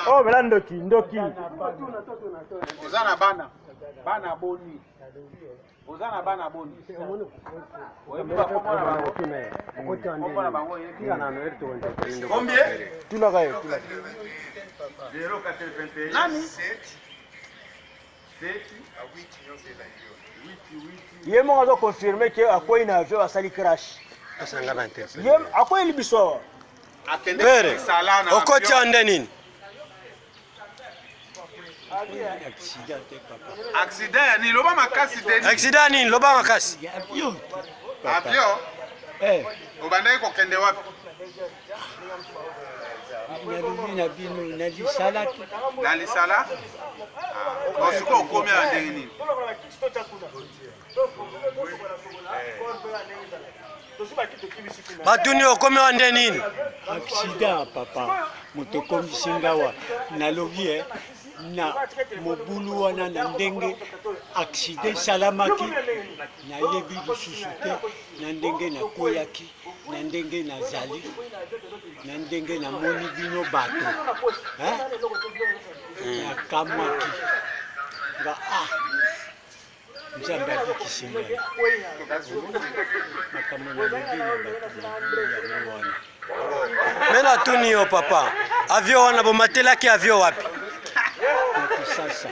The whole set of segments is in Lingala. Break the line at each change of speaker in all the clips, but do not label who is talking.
Oh, bela ndoki.
Ozana bana boni. Ozana bana boni. Combien?
Tu l'as gagné.
0,81. Nani? 7 à 8
Yé mon a confirmé que à quoi il a vu à sali crash. Yé à quoi il biso?
Akende salana.
Okoti andenini.
Accident ni loba makasi deni.
Accident nini loba makasi?
Avion. Obandai ko kende wapi? Na lisala. Osiko okomi andeni nini?
Batuni okomi andenini.
Accident papa. Motokomi singawa nalobi na mobulu wana na ndenge accident salamaki na yebi lisusu te na ndenge na koyaki na ndenge na zali na ndenge na moni bino bato na kamaki nga nzambe abikisi ngai makambo na lobi na bato yango wana.
Mena tuni yo papa. Avion wana bomatelaki avion wapi?
Sasa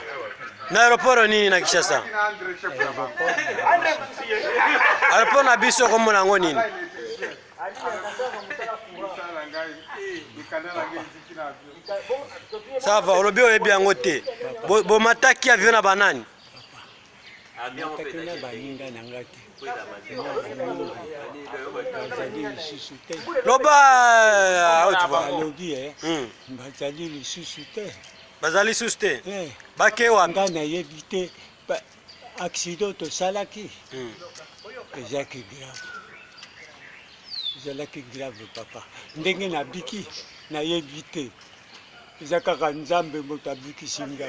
Na aeroport nini na Kishasa? Aeroport na biso komo nango nini? Sava olobi oyebi yango te. Bomataki avion na banani?
matakina baninga na ngati bazali lisusu te
Loba
alobi bazali lisusu te
bazali suste. Bake wapi?
nga nayebi te accident tosalaki ezalaki grave papa ndenge nabiki nayebi te eza kaka nzambe moto abikisi nga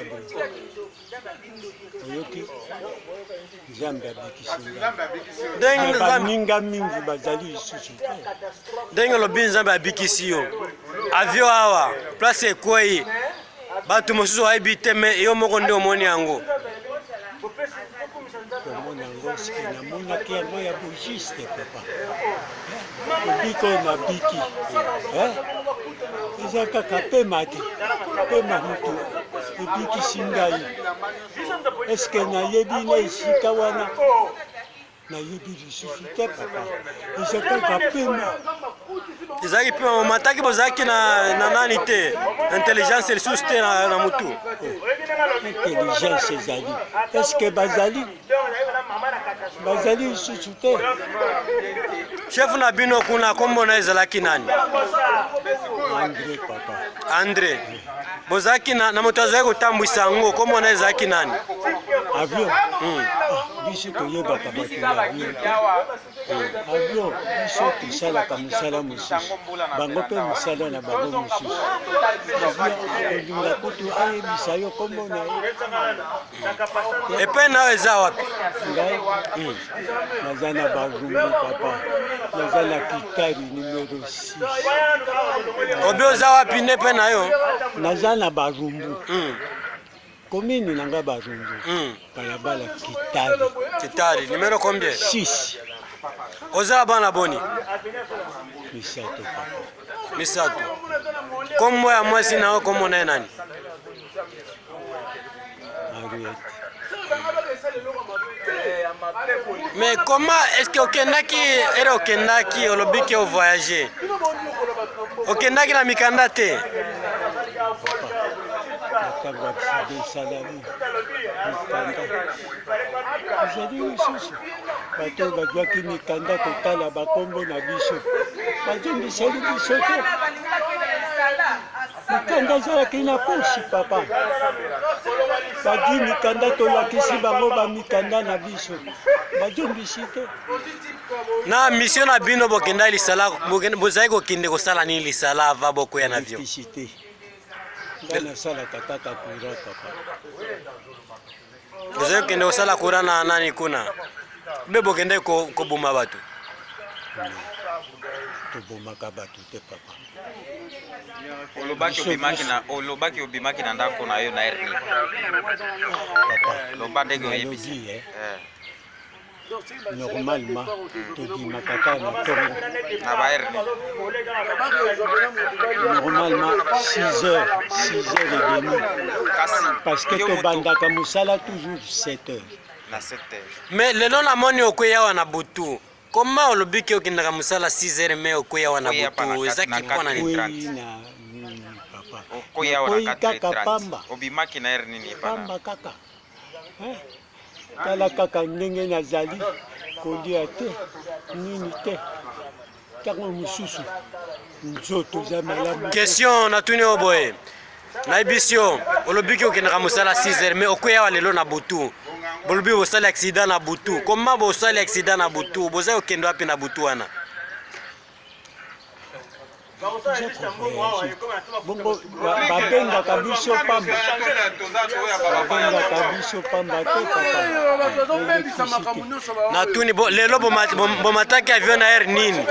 oyoki nzambe abikisi nga baninga mingi bazali lisusu te
ndenge lobi nzambe abikisi yo avion awa place ekwei bato mosusu ayebi te me yo moko nde omoni yango
komona yango sike namonaki yango ya bogiste papa obiki oyo nabiki eza kaka pema te pema moto ebikisi ngai eske nayebi na esika wana nayebi lisusu te papa eza kaka pema
ezalaki mpe mataki bozalaki na nani te intelligence lisusu te na mutu
intelligence ezali eske bazali lisusu te
chef na bino kuna kombo na ezalaki nani?
Andre papa
Andre. Bozalaki na moto azalaki kotambwisa yango kombo na ezalaki nani?
avion biso toyebaka bato na avion biso tosalaka mosala mosusu bango mpe mosala na bango mosusu avion akolinga kutu ayebisa yo kombo na ye
epe nayo eza wapi?
ngai naza na barumbu papa naza na Kitari numero 6
obi oza wapi nde mpe na yo?
naza na barumbu komini nanga barumbu balabala
Kitari numero combien?
6
oza bana boni?
misato papa
misato. Kombo ya mwasi na yo kombo na ye nani?
Ariete.
Mais comment est-ce que okendaki olobiki o voyager? Okendaki na mikanda te?
Ntango accident esalami mikanda ezali lisusu bato bazwaki mikanda kotala bakombo na biso bazongiseli biso te mikanda ezalaki na posi papa badi mikanda tolakisi bango bamikanda na biso bazongisi te
na mission na bino bokenda lisala bozali kokende kosala nini lisala ava bokoya na avion?
nga nasalaka kaka courant papa
bozali kokende kosala courant na nani kuna? Be bokende koboma bato?
tobomaka bato te papa.
olobaki obimaki na ndako na yo na hernie.
Papa,
Loba ndenge
nalobi
oyebisi.
normalement tobimaka kaka na ntongo.
Na ba hernie.
Normalement 6h30
Kasi
parce que tobandaka mosala toujours 7h.
na 7h.
Mais lelo namoni okweya wana butu. Koma olobi ke okindaka musala 6h mais okweya wana butu. Ezaki pona ni.
Oui, na papa.
Okoya wana
kaka
4h30.
pamba.
Obimaki na hernie ni pana.
Pamba kaka. Tala kaka ndenge nazali kolia te nini te ntango mosusu nzoto za malamu.
Question natuni oboye. Naibisio olobiki okindaka musala 6h mais okweya wa lelo na butu. Bolobi bosali accident na butu. Koma bosali accident na butu? Boza okendo wapi na butu wana?
Bongo babengaka biso pamba. Babengaka biso pamba te papa.
Natuni lelo bomataki avion na air nini?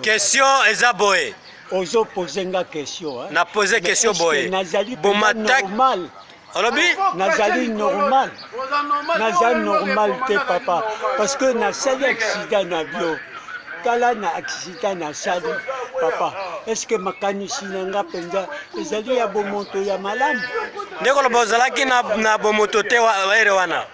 Question eza boye.
Ozo posenga question.
Na poser question boye.
Bomataki normal.
Olobi?
Nazali normal. Nazali normal te papa. Parce que nasali accident na bio. Tala na accident na sali papa. Est-ce que makanisi nanga penza ezali ya bomoto ya malamu?
Ndeko lo bozalaki na bomoto te wa ere wana.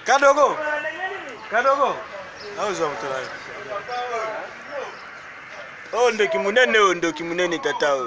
Kadogo. Auzo mtala.
Oh ndoki munene tatao.